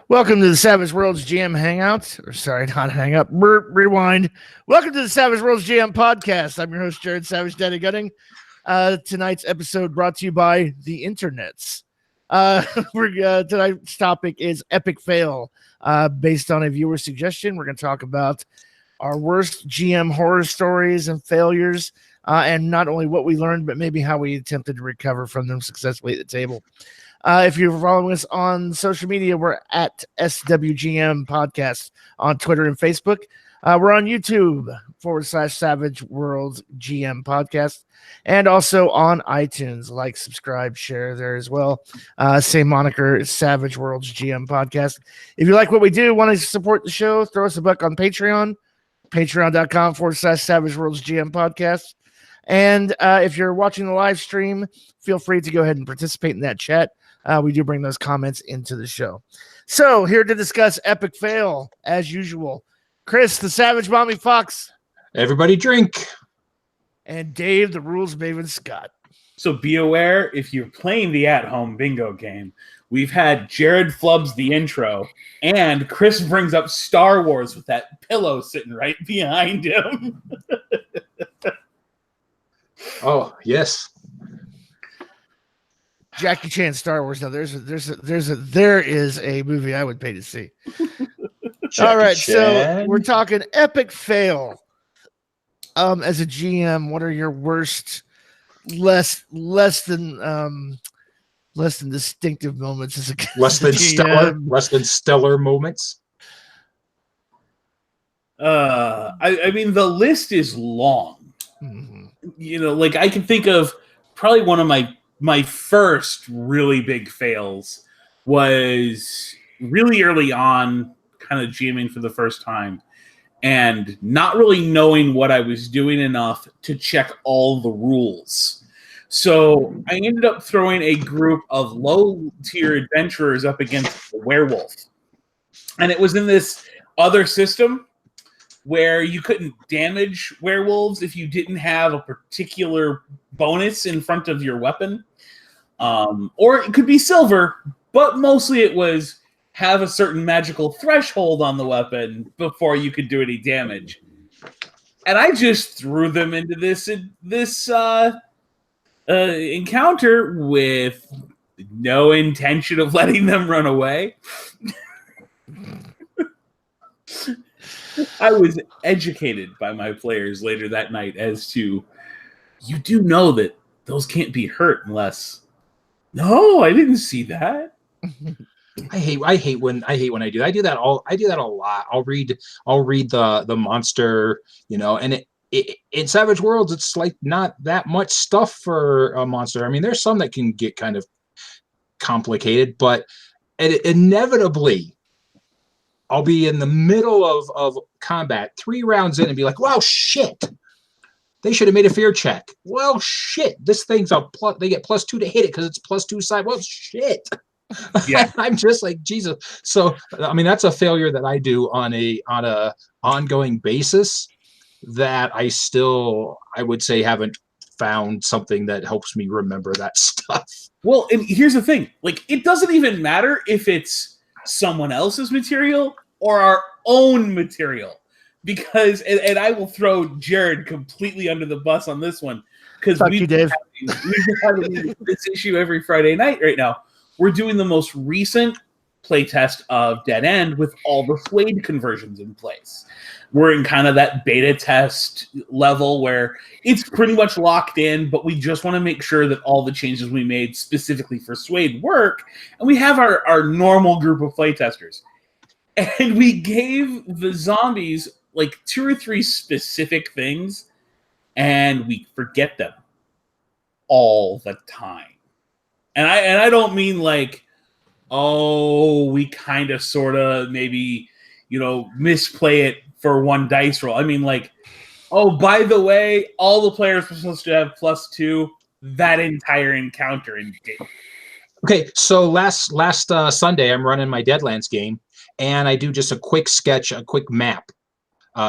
Welcome to the Savage Worlds GM Hangout. Or sorry, not hang up. Rewind. Welcome to the Savage Worlds GM Podcast. I'm your host, Jared Savage Daddy Gunning. Tonight's episode brought to you by the internets. Tonight's topic is Epic Fail. Based on a viewer suggestion, we're going to talk about our worst GM horror stories and failures, and not only what we learned, but maybe how we attempted to recover from them successfully at the table. If you're following us on social media, we're at SWGM Podcast on Twitter and Facebook. We're on YouTube /Savage World GM Podcast, and also on iTunes. Like, subscribe, share there as well. Same moniker, Savage World's GM Podcast. If you like what we do, want to support the show, throw us a buck on Patreon, patreon.com /Savage World's GM Podcast. And if you're watching the live stream, feel free to go ahead and participate in that chat. We do bring those comments into the show. So here to discuss Epic Fail, as usual, Chris, the Savage Mommy Fox. Everybody drink. And Dave, the Rules Maven Scott. So be aware, if you're playing the at-home bingo game, we've had Jared flubs the intro, and Chris brings up Star Wars with that pillow sitting right behind him. Oh, yes. Jackie Chan Star Wars. Now there is a movie I would pay to see. All right, so we're talking Epic Fail. As a GM, what are your worst, less than distinctive moments as a less than stellar moments? I mean, the list is long. Mm-hmm. You know, like I can think of probably one of my first really big fails was really early on, kind of GMing for the first time and not really knowing what I was doing enough to check all the rules. So I ended up throwing a group of low-tier adventurers up against a werewolf. And it was in this other system where you couldn't damage werewolves if you didn't have a particular bonus in front of your weapon. Or it could be silver, but mostly it was have a certain magical threshold on the weapon before you could do any damage. And I just threw them into this encounter with no intention of letting them run away. I was educated by my players later that night as to, you do know that those can't be hurt unless. No, I didn't see that. I hate when I do that. I do that a lot. I'll read the monster, and it in Savage Worlds it's like not that much stuff for a monster. I mean, there's some that can get kind of complicated, but inevitably I'll be in the middle of combat 3 rounds in and be like, wow, shit. They should have made a fear check. Well, shit. This thing's they get +2 to hit it because it's +2 side. Well, shit. Yeah. I'm just like, Jesus. So, I mean, that's a failure that I do on a ongoing basis that I would say haven't found something that helps me remember that stuff. Well, and here's the thing. Like, it doesn't even matter if it's someone else's material or our own material. Because, and I will throw Jared completely under the bus on this one, because we've been having this issue every Friday night right now. We're doing the most recent playtest of Dead End with all the Suede conversions in place. We're in kind of that beta test level where it's pretty much locked in, but we just want to make sure that all the changes we made specifically for Suede work, and we have our normal group of playtesters. And we gave the zombies like 2 or 3 specific things, and we forget them all the time. And I don't mean like, oh, we kind of sort of maybe, misplay it for 1 dice roll. I mean like, oh, by the way, all the players were supposed to have +2 that entire encounter and didn't. Okay, so last Sunday I'm running my Deadlands game, and I do just a quick sketch, a quick map.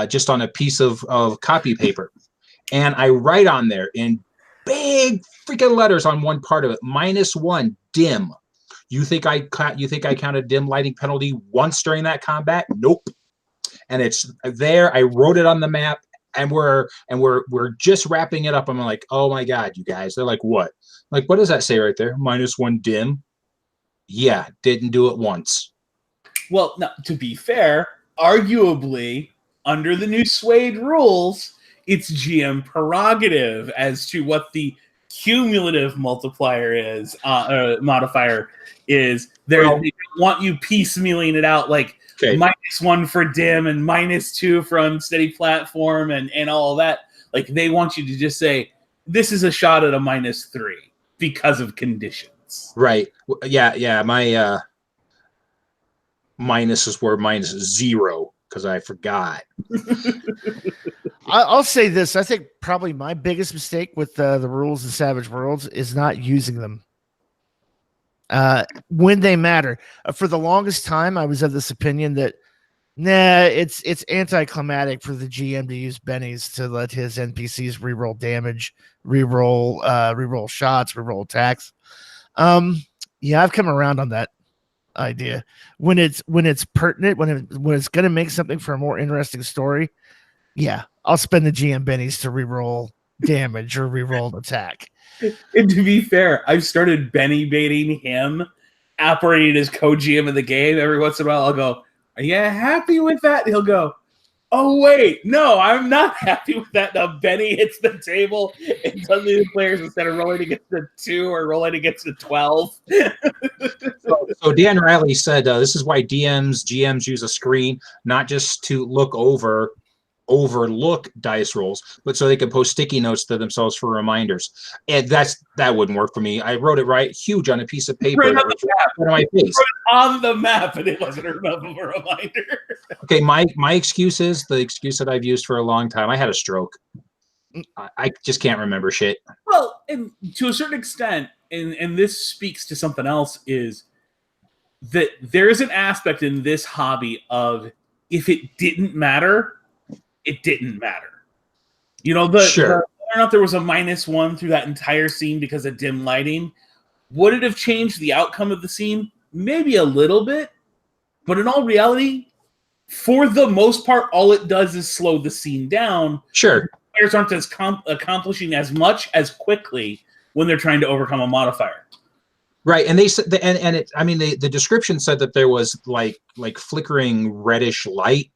Just on a piece of copy paper. And I write on there in big freaking letters on one part of it, -1 dim. You think I counted dim lighting penalty once during that combat? Nope. And it's there. I wrote it on the map, and we're just wrapping it up. I'm like, oh my god, you guys. They're like, what? I'm like, what does that say right there? -1 dim. Yeah, didn't do it once. Well, now, to be fair, arguably, under the new Suede rules, it's GM prerogative as to what the cumulative multiplier is, modifier is. They don't want you piecemealing it out like -1 for dim and -2 from steady platform and all of that. Like, they want you to just say, this is a shot at a -3 because of conditions. Right. Yeah. My minuses were -0 because I forgot. I'll say this. I think probably my biggest mistake with the rules in Savage Worlds is not using them when they matter. For the longest time, I was of this opinion that, it's anticlimactic for the GM to use bennies to let his NPCs reroll damage, reroll shots, reroll attacks. Yeah, I've come around on that idea. When it's pertinent, when it's going to make something for a more interesting story, yeah, I'll spend the GM bennies to reroll damage or reroll an attack. And to be fair, I've started Benny baiting him, operating as co-GM of the game. Every once in a while, I'll go, "Are you happy with that?" And he'll go, "Oh wait, no, I'm not happy with that." Now Benny hits the table, and suddenly the players, instead of rolling against the 2, are rolling against the 12. So Dan Riley said this is why GMs use a screen, not just to overlook dice rolls, but so they can post sticky notes to themselves for reminders. And that wouldn't work for me. I wrote it huge on a piece of paper. Right on the map. On my face. Right on the map, and it wasn't enough of a reminder. Okay, my excuse is the excuse that I've used for a long time. I had a stroke. I just can't remember shit. Well, and to a certain extent, and this speaks to something else, is that there is an aspect in this hobby of, if it didn't matter, it didn't matter. Whether or not there was a -1 through that entire scene because of dim lighting, would it have changed the outcome of the scene? Maybe a little bit, but in all reality, for the most part, all it does is slow the scene down. Sure. Players aren't as accomplishing as much as quickly when they're trying to overcome a modifier. Right, and they said, the description said that there was like flickering reddish light.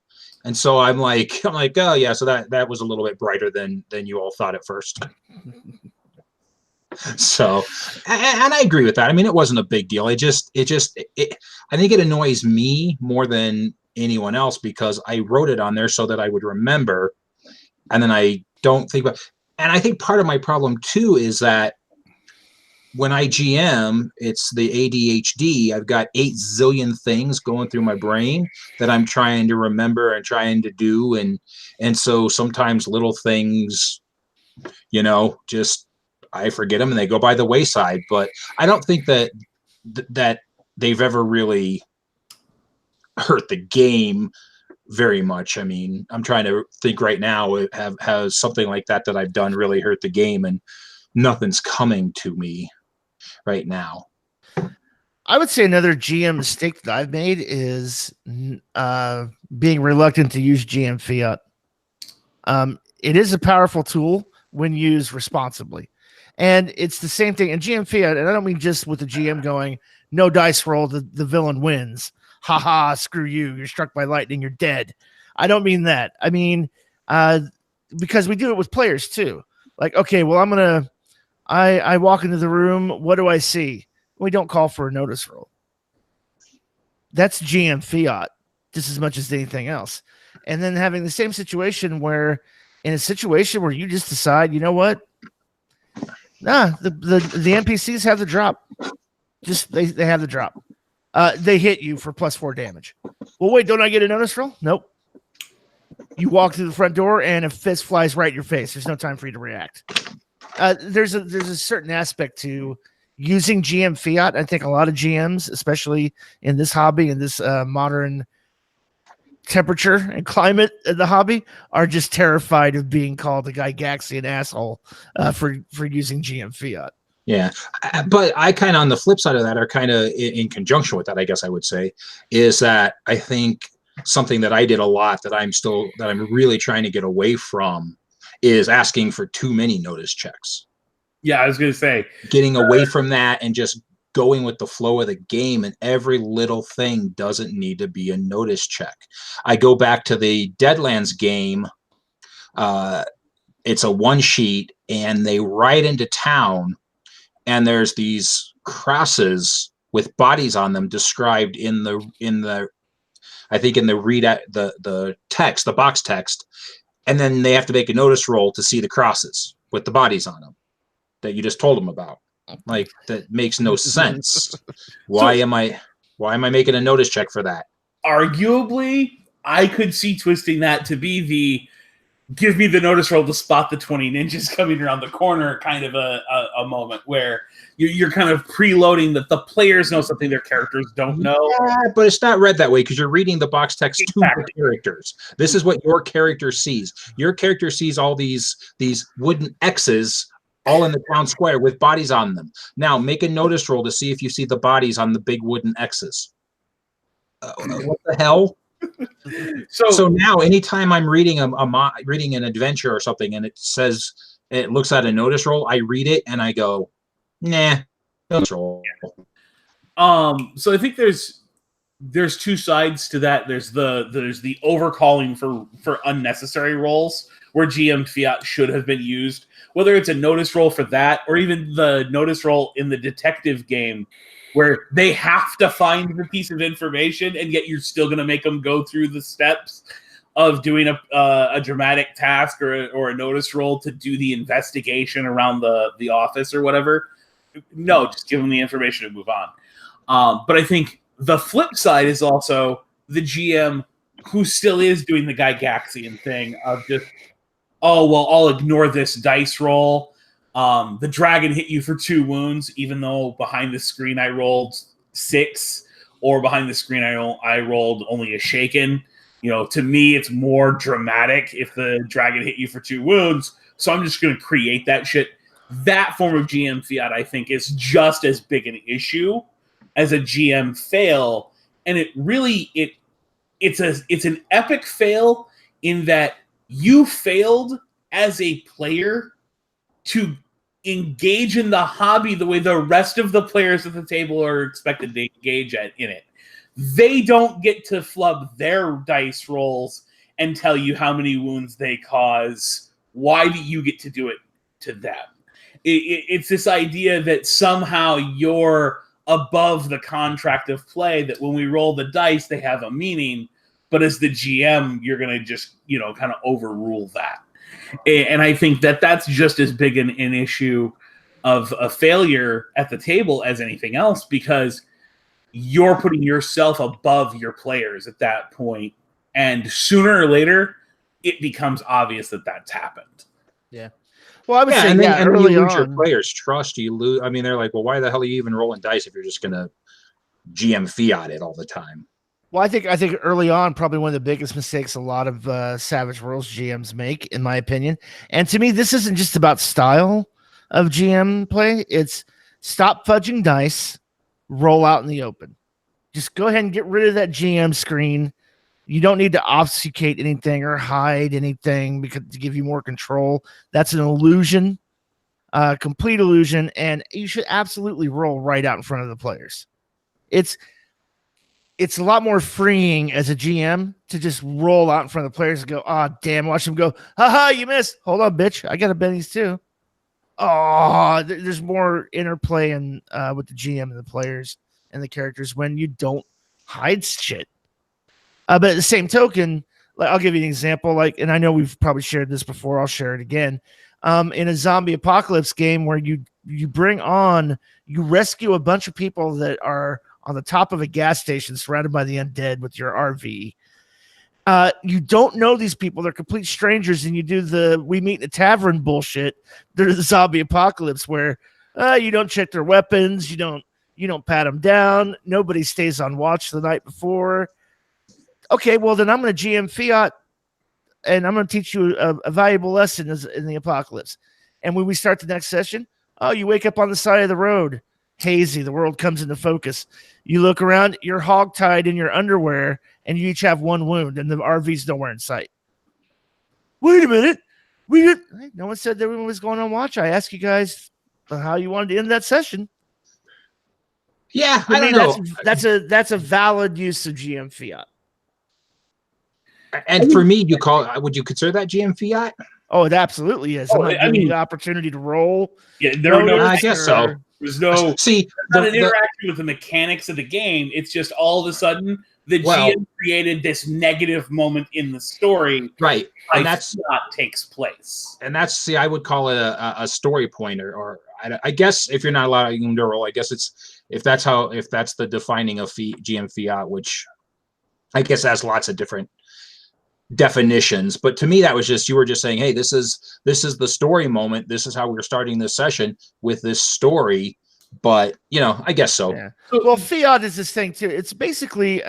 And so I'm like, oh yeah, so that was a little bit brighter than you all thought at first. So, and I agree with that. I mean, it wasn't a big deal. I think it annoys me more than anyone else because I wrote it on there so that I would remember, and then I don't think about. And I think part of my problem too is that when I GM, it's the ADHD. I've got 8 zillion things going through my brain that I'm trying to remember and trying to do. And so sometimes little things, just I forget them and they go by the wayside. But I don't think that they've ever really hurt the game very much. I mean, I'm trying to think right now, has something like that I've done really hurt the game, and nothing's coming to me right now. I would say another GM mistake that I've made is being reluctant to use GM Fiat. It is a powerful tool when used responsibly. And it's the same thing in GM Fiat, and I don't mean just with the GM going, no dice roll, the villain wins. Ha, screw you. You're struck by lightning, you're dead. I don't mean that. I mean, because we do it with players too. Like, okay, well, I walk into the room. What do I see? We don't call for a notice roll. That's GM Fiat just as much as anything else. And then having the same situation where in a situation where you just decide, you know what? Nah, the NPCs have the drop. Just they have the drop. They hit you for +4 damage. Well, wait, don't I get a notice roll? Nope. You walk through the front door and a fist flies right in your face. There's no time for you to react. There's a certain aspect to using GM Fiat. I think a lot of GMs, especially in this hobby, in this modern temperature and climate of the hobby, are just terrified of being called a Gygaxian asshole for using GM Fiat. Yeah, but I kind of on the flip side of that, are kind of in conjunction with that, I guess I would say, is that I think something that I did a lot that I'm really trying to get away from is asking for too many notice checks. Yeah, I was going to say, getting away from that and just going with the flow of the game, and every little thing doesn't need to be a notice check. I go back to the Deadlands game. It's a one sheet, and they ride into town, and there's these crosses with bodies on them described in the I think in the the text, the box text, and then they have to make a notice roll to see the crosses with the bodies on them that you just told them about. Like, that makes no sense. Why am I making a notice check for that? Arguably, I could see twisting that to be the give me the notice roll to spot the 20 ninjas coming around the corner kind of a moment where you're kind of preloading that the players know something their characters don't know. Yeah, but it's not read that way because you're reading the box text to the characters. This is what your character sees. Your character sees all these wooden X's all in the town square with bodies on them. Now, make a notice roll to see if you see the bodies on the big wooden X's. What the hell? So now, anytime I'm reading reading an adventure or something, and it looks at a notice roll, I read it and I go, nah, notice roll. So I think there's two sides to that. There's the overcalling for unnecessary rolls where GM fiat should have been used, whether it's a notice roll for that or even the notice roll in the detective game where they have to find the piece of information and yet you're still going to make them go through the steps of doing a dramatic task or a notice roll to do the investigation around the office or whatever. No, just give them the information and move on. But I think the flip side is also the GM who still is doing the Gygaxian thing of just, oh, well, I'll ignore this dice roll. The dragon hit you for 2 wounds, even though behind the screen I rolled 6, or behind the screen I rolled only a shaken. To me, it's more dramatic if the dragon hit you for 2 wounds. So I'm just going to create that shit. That form of GM fiat, I think, is just as big an issue as a GM fail. And it really, it's an epic fail in that you failed as a player to engage in the hobby the way the rest of the players at the table are expected to engage in it. They don't get to flub their dice rolls and tell you how many wounds they cause. Why do you get to do it to them? It's this idea that somehow you're above the contract of play, that when we roll the dice, they have a meaning. But as the GM, you're going to just, kind of overrule that. And I think that that's just as big an issue of a failure at the table as anything else, because you're putting yourself above your players at that point. And sooner or later, it becomes obvious that that's happened. Yeah. Well, I would say, and then early you lose on, your players' trust. You lose. I mean, they're like, well, why the hell are you even rolling dice if you're just going to GM fiat it all the time? Well, I think early on, probably one of the biggest mistakes a lot of Savage Worlds GMs make, in my opinion. And to me, this isn't just about style of GM play. It's stop fudging dice, roll out in the open. Just go ahead and get rid of that GM screen. You don't need to obfuscate anything or hide anything to give you more control. That's an illusion, complete illusion, and you should absolutely roll right out in front of the players. It's a lot more freeing as a GM to just roll out in front of the players and go, oh, damn, watch them go, haha, you missed. Hold on, bitch. I got a bennies too. Oh, there's more interplay with the GM and the players and the characters when you don't hide shit. But at the same token, I'll give you an example. And I know we've probably shared this before. I'll share it again. In a zombie apocalypse game where you rescue a bunch of people that are on the top of a gas station surrounded by the undead with your RV. You don't know these people. They're complete strangers, and you do the we meet in a tavern bullshit. There's the zombie apocalypse where you don't check their weapons. You don't pat them down. Nobody stays on watch the night before. Okay, well, then I'm going to GM fiat, and I'm going to teach you a valuable lesson in the apocalypse. And when we start the next session, Oh, you wake up on the side of the road, hazy. The world comes into focus. You look around, you're hogtied in your underwear, and you each have one wound, and the RV's nowhere in sight. Wait a minute. No one said everyone was going on watch. I asked you guys how you wanted to end that session. Yeah, To I me, don't know. That's a valid use of GM fiat. And for me, would you consider that GM fiat? Oh, it absolutely is. I'm not giving you the opportunity to roll. Yeah, there were no. I guess so. There was no. See, not an interaction with the mechanics of the game. It's just all of a sudden the GM created this negative moment in the story, right? And that's what takes place. And that's I would call it a story pointer, or I guess if you're not allowed to roll, I guess if that's the defining of GM fiat, which I guess has lots of different definitions. But to me, that was just you were just saying, hey, this is the story moment. This is how we're starting this session with this story. But I guess so. Yeah. Well, fiat is this thing too. It's basically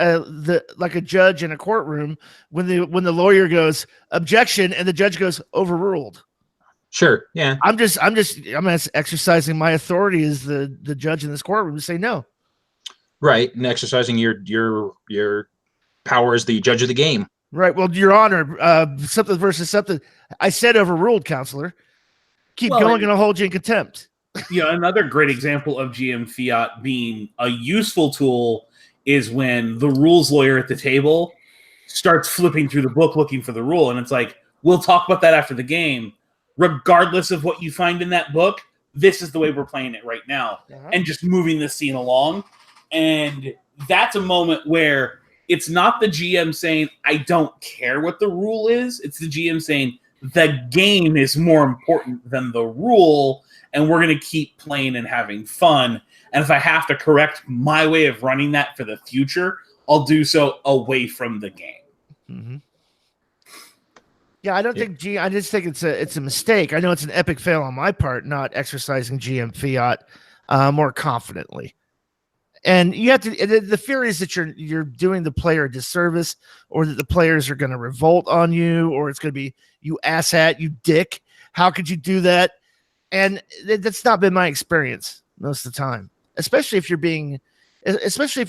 like a judge in a courtroom when the lawyer goes objection and the judge goes overruled. Sure. Yeah. I'm exercising my authority as the judge in this courtroom to say no. Right, and exercising your power as the judge of the game. Right. Well, Your Honor, something versus something. I said overruled, counselor. Keep going, and I'll hold you in contempt. Another great example of GM fiat being a useful tool is when the rules lawyer at the table starts flipping through the book looking for the rule, and it's like, we'll talk about that after the game. Regardless of what you find in that book, this is the way we're playing it right now, and just moving the scene along. And that's a moment where it's not the GM saying, I don't care what the rule is. It's the GM saying, the game is more important than the rule, and we're going to keep playing and having fun. And if I have to correct my way of running that for the future, I'll do so away from the game. Mm-hmm. Yeah, I don't think I just think it's a mistake. I know it's an epic fail on my part, not exercising GM fiat more confidently. And you have to. The fear is that you're doing the player a disservice, or that the players are going to revolt on you, or it's going to be you asshat, you dick. How could you do that? And that's not been my experience most of the time, especially if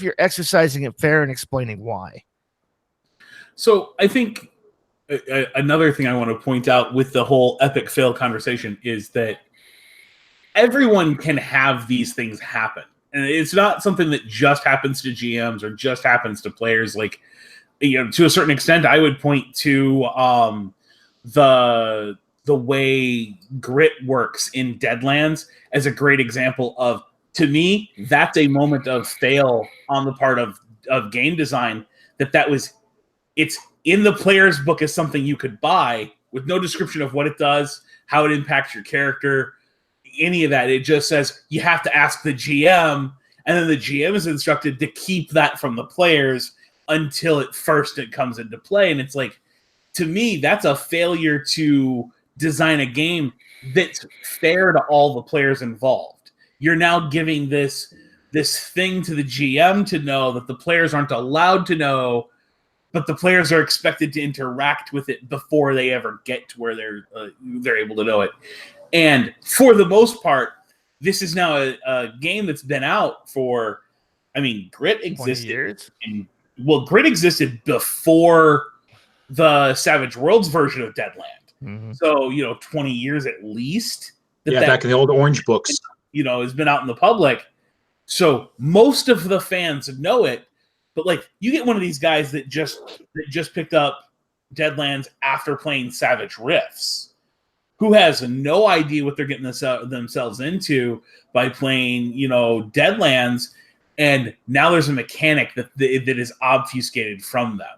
you're exercising it fair and explaining why. So I think another thing I want to point out with the whole epic fail conversation is that everyone can have these things happen. And it's not something that just happens to GMs or just happens to players. Like, to a certain extent, I would point to the way grit works in Deadlands as a great example of, to me, that's a moment of fail on the part of game design. It's in the player's book as something you could buy with no description of what it does, how it impacts your character, any of that. It just says you have to ask the GM, and then the GM is instructed to keep that from the players until it comes into play. And it's like, to me, that's a failure to design a game that's fair to all the players involved. You're now giving this thing to the GM to know that the players aren't allowed to know, but the players are expected to interact with it before they ever get to where they're able to know it. And for the most part, this is now a game that's been out for, Grit existed. Grit existed before the Savage Worlds version of Deadland. Mm-hmm. So, 20 years at least. Back in the old Orange books. Has been out in the public. So most of the fans know it. But you get one of these guys that just picked up Deadlands after playing Savage Rifts, who has no idea what they're getting themselves into by playing, Deadlands, and now there's a mechanic that is obfuscated from them.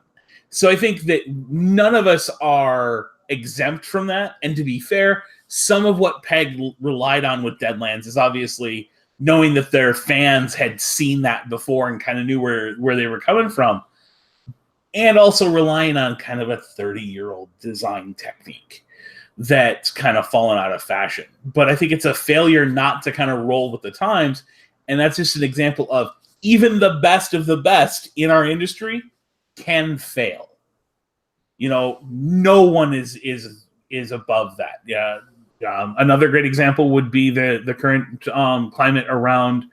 So I think that none of us are exempt from that. And to be fair, some of what PEG relied on with Deadlands is obviously knowing that their fans had seen that before and kind of knew where they were coming from, and also relying on kind of a 30-year-old design technique that's kind of fallen out of fashion. But I think it's a failure not to kind of roll with the times, and that's just an example of even the best of the best in our industry can fail. No one is above that. Yeah, Another great example would be the current climate around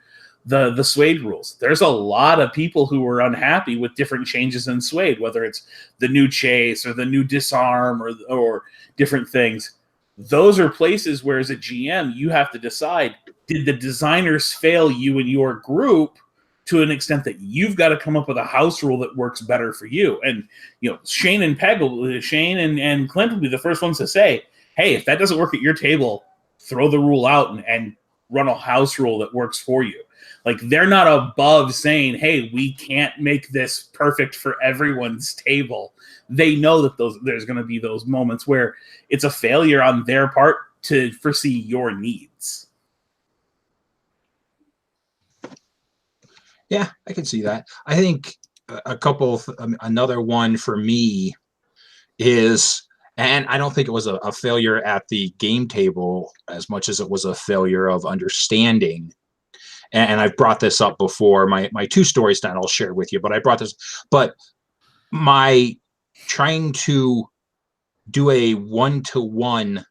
the Suede rules. There's a lot of people who are unhappy with different changes in Suede, whether it's the new chase or the new disarm or different things. Those are places where, as a GM, you have to decide, did the designers fail you and your group to an extent that you've got to come up with a house rule that works better for you? And, Shane and Clint will be the first ones to say, hey, if that doesn't work at your table, throw the rule out and run a house rule that works for you. Like, they're not above saying, hey, we can't make this perfect for everyone's table. They know that there's going to be those moments where it's a failure on their part to foresee your needs. Yeah, I can see that. I think another one for me is, and I don't think it was a failure at the game table as much as it was a failure of understanding. And I've brought this up before. My two stories that I'll share with you, but I brought this. But my trying to do a 1-to-1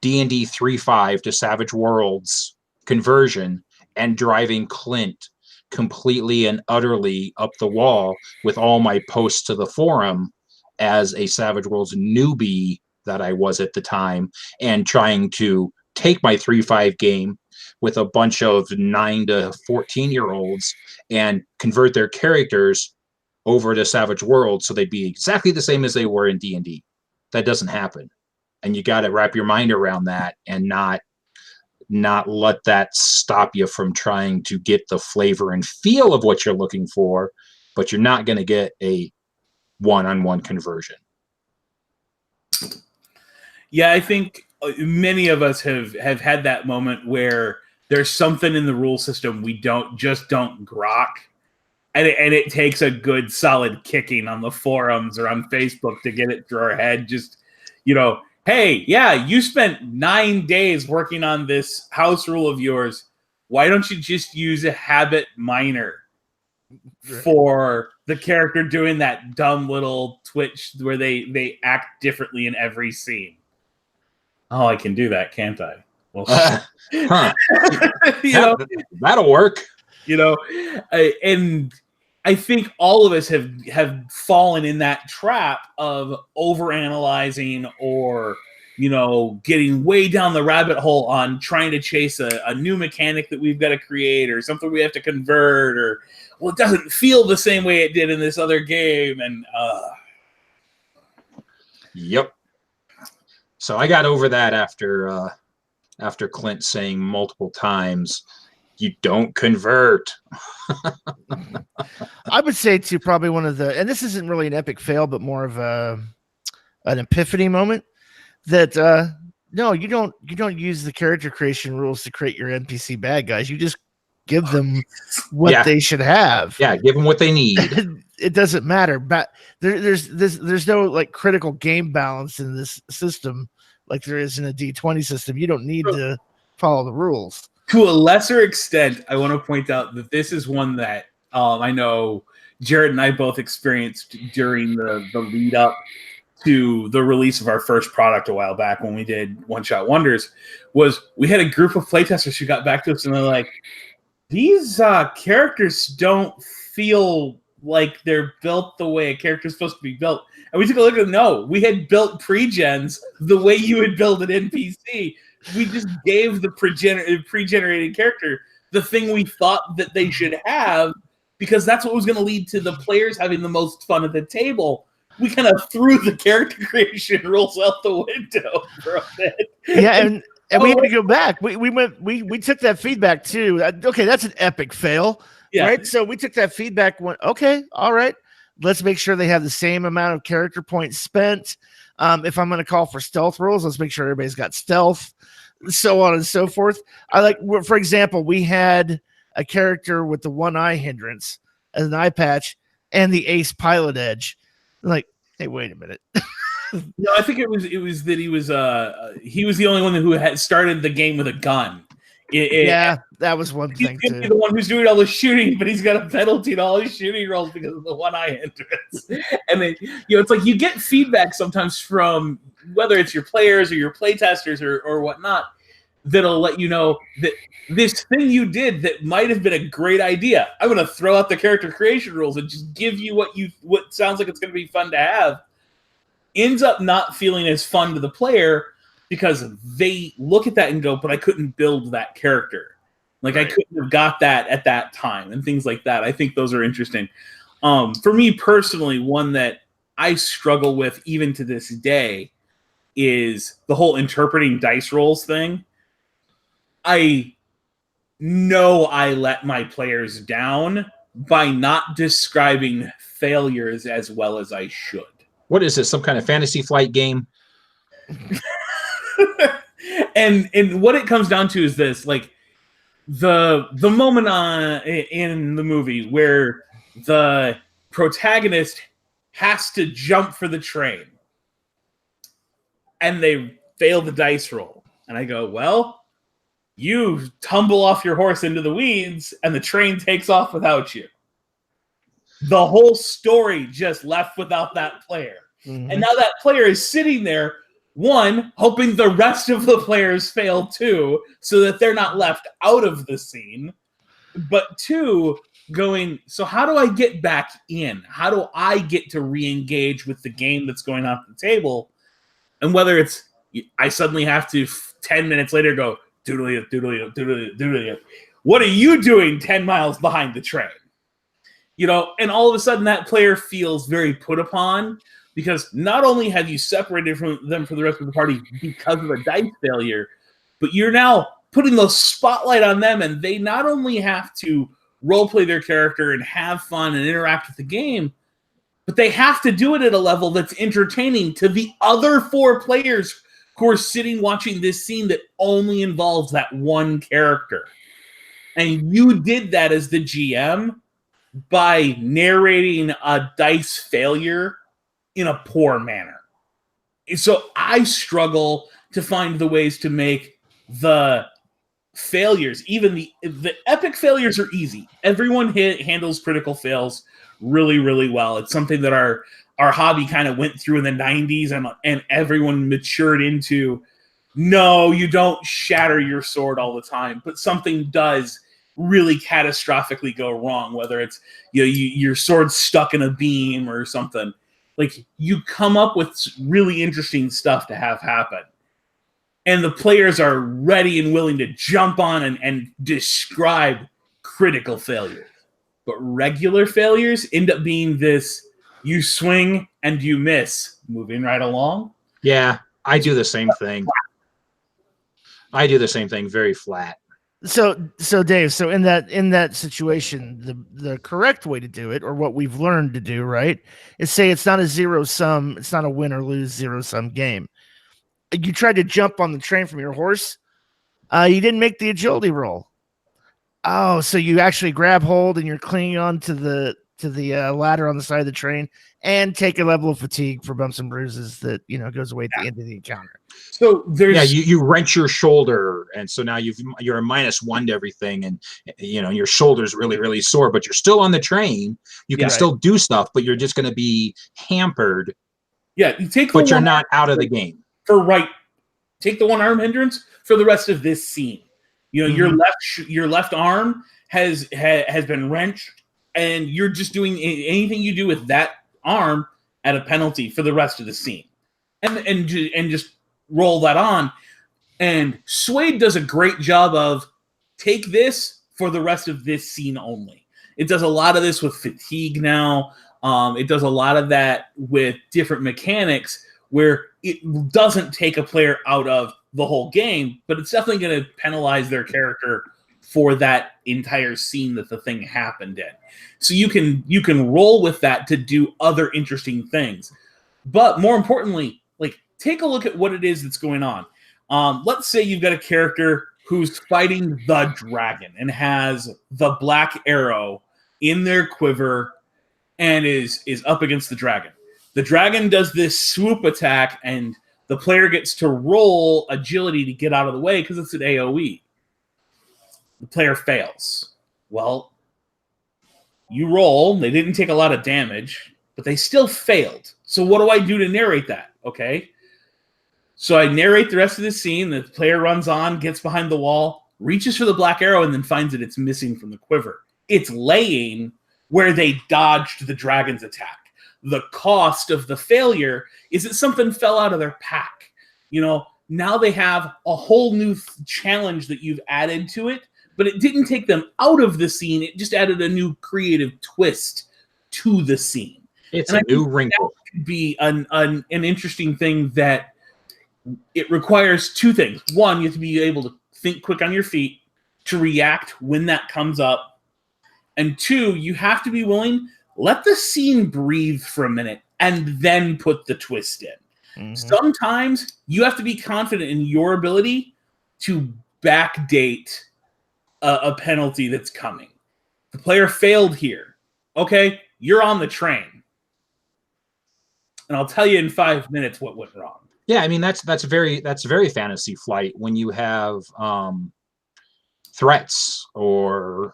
D&D 3.5 to Savage Worlds conversion and driving Clint completely and utterly up the wall with all my posts to the forum as a Savage Worlds newbie that I was at the time, and trying to take my 3.5 game with a bunch of 9 to 14-year-olds and convert their characters over to Savage Worlds so they'd be exactly the same as they were in D&D. That doesn't happen. And you got to wrap your mind around that and not let that stop you from trying to get the flavor and feel of what you're looking for, but you're not going to get a one-on-one conversion. Yeah, I think many of us have had that moment where there's something in the rule system we don't grok, and it takes a good solid kicking on the forums or on Facebook to get it through our head. Just, hey, yeah, you spent 9 days working on this house rule of yours. Why don't you just use a habit minor for the character doing that dumb little twitch where they act differently in every scene? Oh, I can do that, can't I? Well, that'll work. And I think all of us have fallen in that trap of overanalyzing or, getting way down the rabbit hole on trying to chase a new mechanic that we've got to create or something we have to convert, or, well, it doesn't feel the same way it did in this other game. And Yep. So I got over that after Clint saying multiple times, you don't convert. I would say too, probably one of the, and this isn't really an epic fail, but more of an epiphany moment, that no, you don't use the character creation rules to create your NPC bad guys. You just give them what they should have. Yeah, give them what they need. It doesn't matter, but there's no like critical game balance in this system like there is in a D20 system. You don't need to follow the rules. To a lesser extent, I want to point out that this is one that I know Jared and I both experienced during the lead up to the release of our first product a while back when we did One Shot Wonders. Was we had a group of playtesters who got back to us and they're like, these characters don't feel like they're built the way a character is supposed to be built. And we took a look at them. No, we had built pre-gens the way you would build an NPC. We just gave the pre-generated character the thing we thought that they should have, because that's what was going to lead to the players having the most fun at the table. We kind of threw the character creation rules out the window for a bit. Yeah, and we had to go back. We took that feedback too. Okay, that's an epic fail. Yeah. Right. So we took that feedback. Went, okay, all right. Let's make sure they have the same amount of character points spent. If I'm going to call for stealth rules, let's make sure everybody's got stealth, so on and so forth. For example, we had a character with the one eye hindrance as an eye patch and the ace pilot edge. Like, hey, wait a minute. No, I think it was that he was the only one who had started the game with a gun. That was one thing too. He's the one who's doing all the shooting, but he's got a penalty to all his shooting rolls because of the one eye hindrance. And then it's like you get feedback sometimes from whether it's your players or your play testers or whatnot, that'll let you know that this thing you did that might have been a great idea. I'm going to throw out the character creation rules and just give you what sounds like it's going to be fun to have. Ends up not feeling as fun to the player because they look at that and go, but I couldn't build that character. Like, right. I couldn't have got that at that time and things like that. I think those are interesting. For me personally, one that I struggle with even to this day is the whole interpreting dice rolls thing. I know I let my players down by not describing failures as well as I should. What is this? Some kind of Fantasy Flight game? and what it comes down to is this, like the moment in the movie where the protagonist has to jump for the train and they fail the dice roll. And I go, well, you tumble off your horse into the weeds and the train takes off without you. The whole story just left without that player. Mm-hmm. And now that player is sitting there, one, hoping the rest of the players fail too, so that they're not left out of the scene. But two, going, so how do I get back in? How do I get to re-engage with the game that's going on at the table? And whether it's, I suddenly have to 10 minutes later go, doodly. What are you doing 10 miles behind the train? You know, and all of a sudden that player feels very put upon because not only have you separated from them from the rest of the party because of a dice failure, but you're now putting the spotlight on them, and they not only have to roleplay their character and have fun and interact with the game, but they have to do it at a level that's entertaining to the other four players who are sitting watching this scene that only involves that one character. And you did that as the GM by narrating a dice failure in a poor manner. So I struggle to find the ways to make the failures, even the epic failures are easy. Everyone handles critical fails really, really well. It's something that our hobby kind of went through in the 90s and everyone matured into. No, you don't shatter your sword all the time, but something does really catastrophically go wrong, whether it's your sword's stuck in a beam or something. Like, you come up with really interesting stuff to have happen. And the players are ready and willing to jump on and describe critical failures. But regular failures end up being this, you swing and you miss, moving right along. Yeah, I do the same thing. I do the same thing, very flat. So Dave, so in that situation, the correct way to do it, or what we've learned to do, right, is say it's not a zero sum, it's not a win or lose zero sum game. You tried to jump on the train from your horse, you didn't make the agility roll. Oh, so you actually grab hold and you're clinging on to the ladder on the side of the train and take a level of fatigue for bumps and bruises that goes away at the end of the encounter. So there's you wrench your shoulder, and so now you're a -1 to everything, and your shoulder's really, really sore, but you're still on the train. You can still do stuff, but you're just going to be hampered. Yeah, you take, but you're not out of the game. Take the one arm hindrance for the rest of this scene. Your left arm has been wrenched, and you're just doing anything you do with that arm at a penalty for the rest of the scene, and just roll that on. And Suede does a great job of take this for the rest of this scene only. It does a lot of this with fatigue now. It does a lot of that with different mechanics where it doesn't take a player out of the whole game, but it's definitely going to penalize their character for that entire scene that the thing happened in. So you can roll with that to do other interesting things. But more importantly, like, take a look at what it is that's going on. Let's say you've got a character who's fighting the dragon and has the black arrow in their quiver and is up against the dragon. The dragon does this swoop attack, and the player gets to roll agility to get out of the way because it's an AoE. The player fails. Well, you roll. They didn't take a lot of damage, but they still failed. So what do I do to narrate that? Okay. So I narrate the rest of the scene. The player runs on, gets behind the wall, reaches for the black arrow, and then finds that it's missing from the quiver. It's laying where they dodged the dragon's attack. The cost of the failure is that something fell out of their pack. Now they have a whole new challenge that you've added to it, but it didn't take them out of the scene. It just added a new creative twist to the scene. It's a new wrinkle. That could be an interesting thing that it requires two things. One, you have to be able to think quick on your feet to react when that comes up. And two, you have to be willing, let the scene breathe for a minute and then put the twist in. Mm-hmm. Sometimes you have to be confident in your ability to backdate a penalty that's coming. The player failed here. Okay, you're on the train. And I'll tell you in 5 minutes what went wrong. Yeah, I mean that's very Fantasy Flight when you have threats or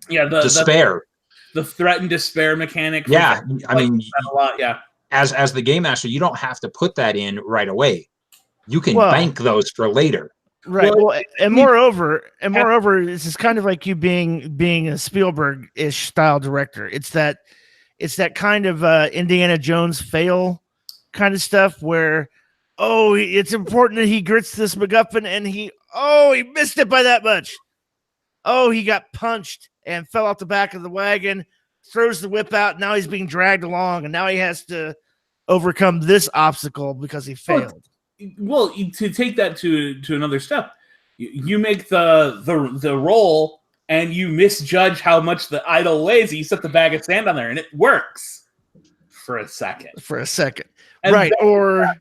despair. The threat and despair mechanic. Yeah, I mean a lot. Yeah, as the game master, you don't have to put that in right away. You can bank those for later. Right. Well, and moreover, this is kind of like you being a Spielberg-ish style director. It's that kind of Indiana Jones fail kind of stuff where, it's important that he grits this MacGuffin and he missed it by that much. He got punched and fell off the back of the wagon, throws the whip out. Now he's being dragged along, and now he has to overcome this obstacle because he failed. Well, to take that to another step, you make the roll and you misjudge how much the idol weighs. You set the bag of sand on there, and it works for a second. And right, or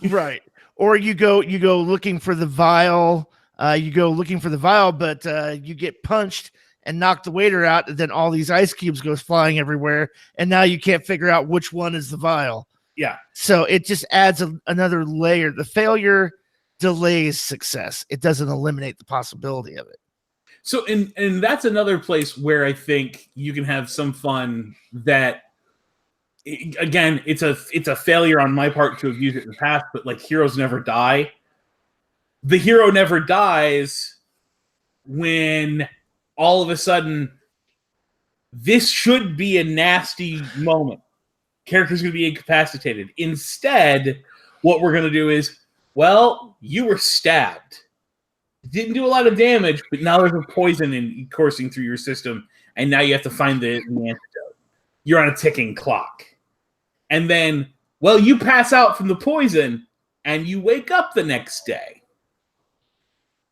right, or you go looking for the vial. But you get punched and knock the waiter out, and then all these ice cubes goes flying everywhere, and now you can't figure out which one is the vial. Yeah. So it just adds another layer. The failure delays success. It doesn't eliminate the possibility of it. So, and that's another place where I think you can have some fun that, again, it's a failure on my part to have used it in the past, but like heroes never die. The hero never dies when all of a sudden this should be a nasty moment. Character's going to be incapacitated. Instead, what we're going to do is, you were stabbed. Didn't do a lot of damage, but now there's a poison coursing through your system, and now you have to find the antidote. You're on a ticking clock. And then, you pass out from the poison, and you wake up the next day.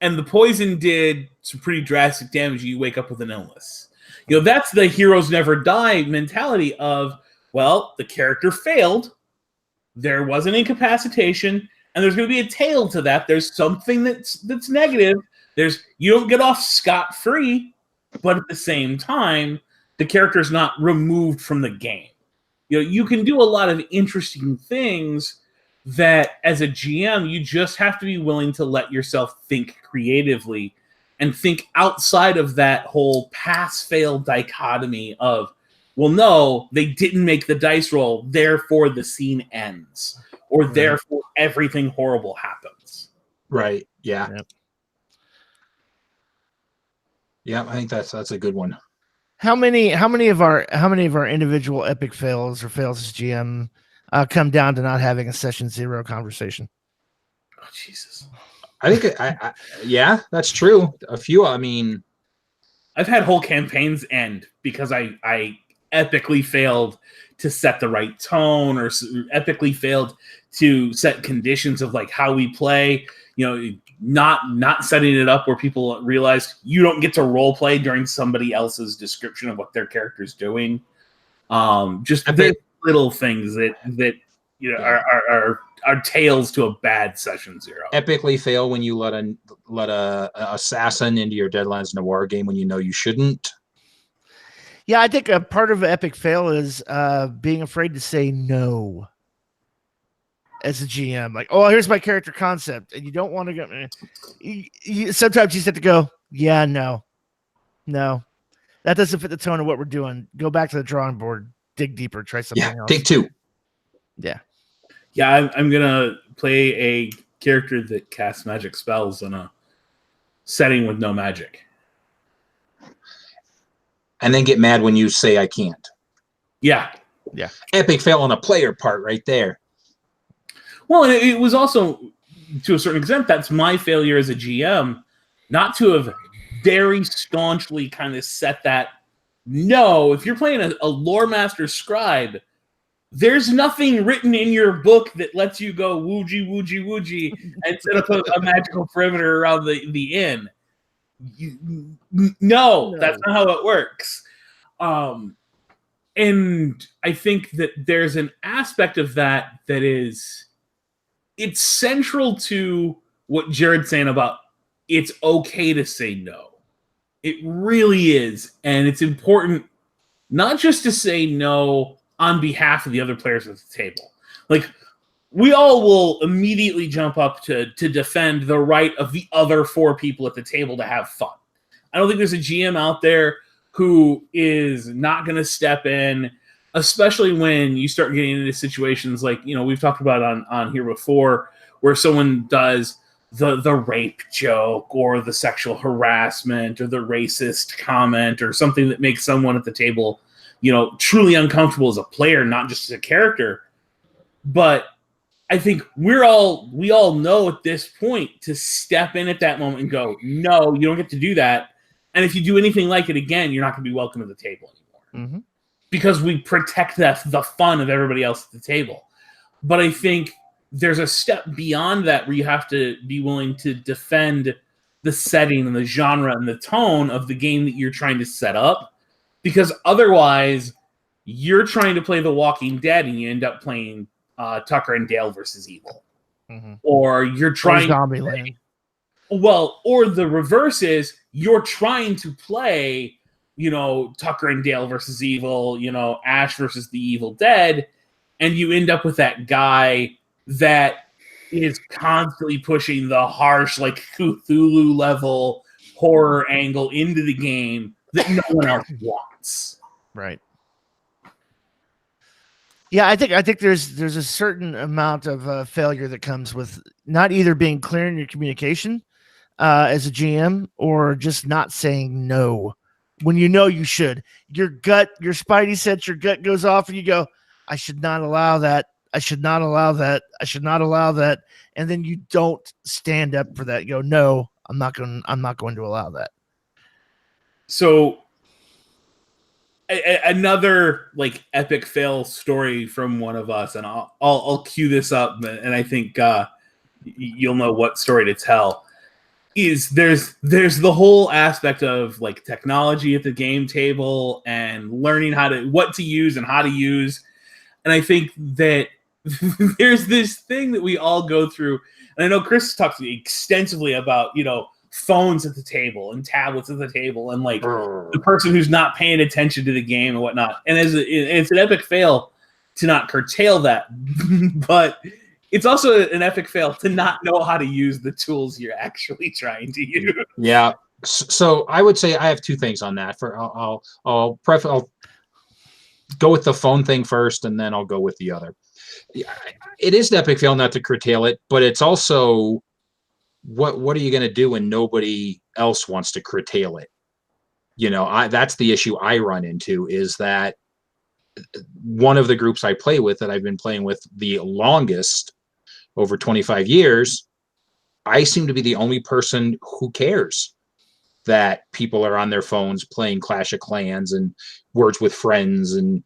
And the poison did some pretty drastic damage. You wake up with an illness. That's the heroes never die mentality of, the character failed. There was an incapacitation, and there's going to be a tail to that. There's something that's negative. You don't get off scot-free, but at the same time, the character's not removed from the game. You can do a lot of interesting things that as a GM, you just have to be willing to let yourself think creatively and think outside of that whole pass-fail dichotomy of, no, they didn't make the dice roll, therefore the scene ends, or therefore everything horrible happens. Right. Yeah. Yeah, I think that's a good one. How many of our individual epic fails or fails as GM come down to not having a session 0 conversation? Oh, Jesus. I think yeah, that's true. A few. I mean, I've had whole campaigns end because I epically failed to set the right tone, or epically failed to set conditions of like how we play. Not setting it up where people realized you don't get to role play during somebody else's description of what their character's doing. Just little things that are tails to a bad session 0. Epically fail when you let a assassin into your Deadlands Noir game when you know you shouldn't. Yeah, I think a part of an epic fail is being afraid to say no as a GM. Like, here's my character concept, and you don't want to go. Sometimes you just have to go, no, that doesn't fit the tone of what we're doing. Go back to the drawing board, dig deeper, try something else. Take 2. Yeah. Yeah, I'm gonna play a character that casts magic spells in a setting with no magic. And then get mad when you say I can't. Yeah. Epic fail on a player part right there. Well, and it was also, to a certain extent, that's my failure as a GM, not to have very staunchly kind of set that. No, if you're playing a lore master scribe, there's nothing written in your book that lets you go woogie, woogie, woogie and set up a magical perimeter around the inn. No, that's not how it works. And I think that there's an aspect of that is, it's central to what Jared's saying about it's okay to say no. It really is. And it's important not just to say no on behalf of the other players at the table. Like, we all will immediately jump up to defend the right of the other 4 people at the table to have fun. I don't think there's a GM out there who is not going to step in, especially when you start getting into situations like, we've talked about on here before, where someone does the rape joke or the sexual harassment or the racist comment or something that makes someone at the table, truly uncomfortable as a player, not just as a character. But I think we all know at this point to step in at that moment and go, no, you don't get to do that. And if you do anything like it again, you're not going to be welcome at the table anymore. Mm-hmm. Because we protect the fun of everybody else at the table. But I think there's a step beyond that where you have to be willing to defend the setting and the genre and the tone of the game that you're trying to set up. Because otherwise, you're trying to play The Walking Dead and you end up playing Tucker and Dale versus Evil. Mm-hmm. Or you're trying Zombieland. Well, or the reverse is you're trying to play, Tucker and Dale versus Evil, Ash versus the Evil Dead, and you end up with that guy that is constantly pushing the harsh, like Cthulhu level horror angle into the game that no one else wants. Right. Yeah, I think there's a certain amount of failure that comes with not either being clear in your communication as a GM or just not saying no when you should. Your spidey sense, your gut goes off and you go, I should not allow that. I should not allow that. I should not allow that. And then you don't stand up for that. You go, no, I'm not going to allow that. So another like epic fail story from one of us, and I'll cue this up, and I think you'll know what story to tell. Is there's the whole aspect of like technology at the game table and learning what to use and how to use, and I think that there's this thing that we all go through, and I know Chris talks extensively about phones at the table and tablets at the table and like the person who's not paying attention to the game and whatnot. And it's an epic fail to not curtail that, but it's also an epic fail to not know how to use the tools you're actually trying to use. Yeah. So I would say I have 2 things on that. I'll go with the phone thing first, and then I'll go with the other. It is an epic fail not to curtail it, but it's also what are you going to do when nobody else wants to curtail it? That's the issue I run into, is that one of the groups I play with that I've been playing with the longest, over 25 years, I seem to be the only person who cares that people are on their phones playing Clash of Clans and Words with Friends and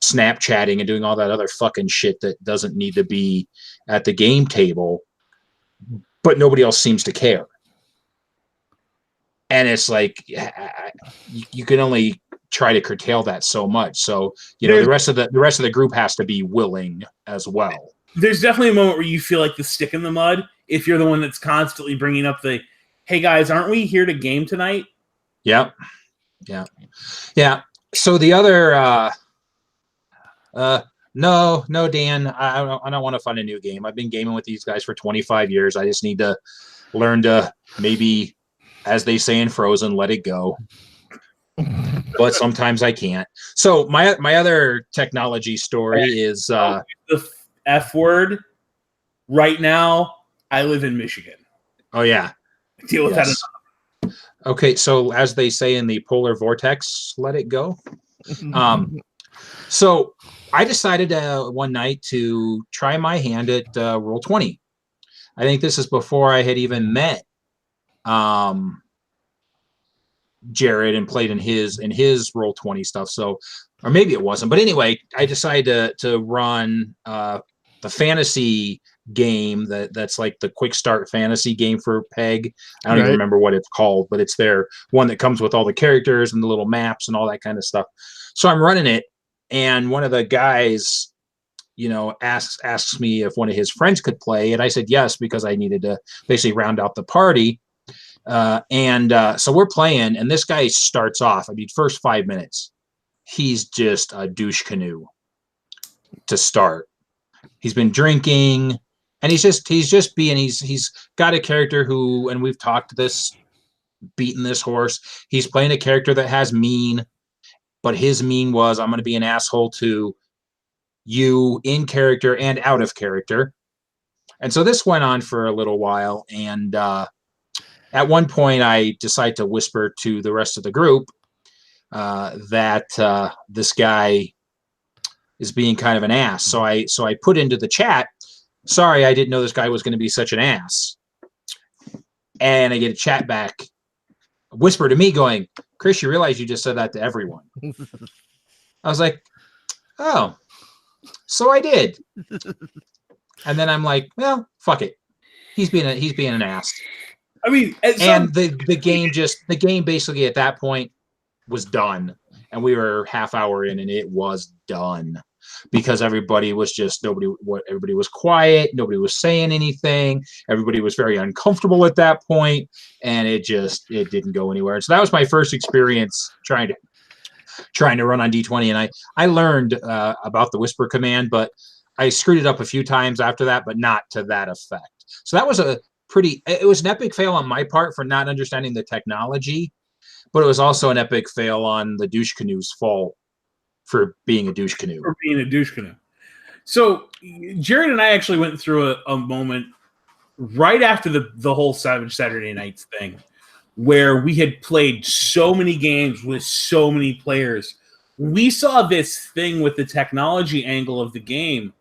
Snapchatting and doing all that other fucking shit that doesn't need to be at the game table, but nobody else seems to care. And it's like, you can only try to curtail that so much. So, the rest of the group has to be willing as well. There's definitely a moment where you feel like the stick in the mud if you're the one that's constantly bringing up the, hey guys, aren't we here to game tonight? Yep. Yeah. So the other, no, Dan, I don't want to find a new game. I've been gaming with these guys for 25 years. I just need to learn to maybe, as they say in Frozen, let it go. But sometimes I can't. So my other technology story is F word. Right now, I live in Michigan. Oh yeah. Deal with that. Okay, so as they say in the polar vortex, let it go. So I decided one night to try my hand at Roll20. I think this is before I had even met Jared and played in his Roll20 stuff. So, or maybe it wasn't. But anyway, I decided to run the fantasy game that's like the quick start fantasy game for PEG. I don't even remember what it's called, but it's their one that comes with all the characters and the little maps and all that kind of stuff. So I'm running it, and one of the guys, asks me if one of his friends could play, and I said yes because I needed to basically round out the party. So we're playing, and this guy starts off. I mean, first 5 minutes, he's just a douche canoe to start. He's been drinking, and he's got a character who, and we've talked beaten this horse. He's playing a character that has mean, but his mean was, I'm going to be an asshole to you in character and out of character. And so this went on for a little while, and at one point I decided to whisper to the rest of the group that this guy is being kind of an ass. So I put into the chat, sorry, I didn't know this guy was going to be such an ass. And I get a chat back, a whisper to me going, Chris, you realize you just said that to everyone. I was like, oh, so I did. And then I'm like, well, fuck it. He's being an ass. I mean, and the game basically at that point was done, and we were half hour in, and it was done because everybody was quiet, nobody was saying anything, everybody was very uncomfortable at that point, and it didn't go anywhere. So that was my first experience trying to run on D20, and I learned about the whisper command, but I screwed it up a few times after that, but not to that effect. So that was it was an epic fail on my part for not understanding the technology, but it was also an epic fail on the douche canoe's fault for being a douche canoe. So Jared and I actually went through a moment right after the whole Savage Saturday Nights thing, where we had played so many games with so many players. We saw this thing with the technology angle of the game.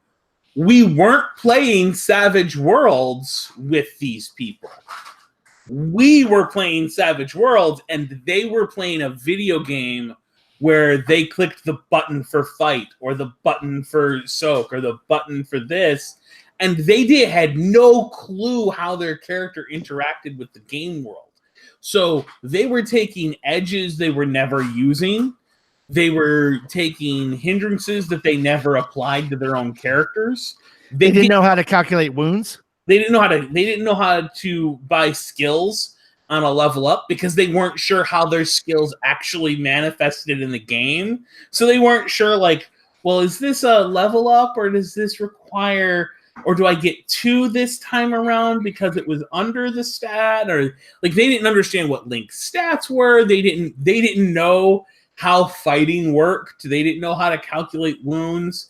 We weren't playing Savage Worlds with these people. We were playing Savage Worlds, and they were playing a video game where they clicked the button for fight or the button for soak or the button for this, and they had no clue how their character interacted with the game world. So they were taking edges they were never using. They were taking hindrances that they never applied to their own characters. They didn't know how to calculate wounds. They didn't know how to buy skills on a level up because they weren't sure how their skills actually manifested in the game. So they weren't sure, like, well, is this a level up or does this require, or do I get 2 this time around because it was under the stat? Or like they didn't understand what Link's stats were. They didn't know how fighting worked. They didn't know how to calculate wounds.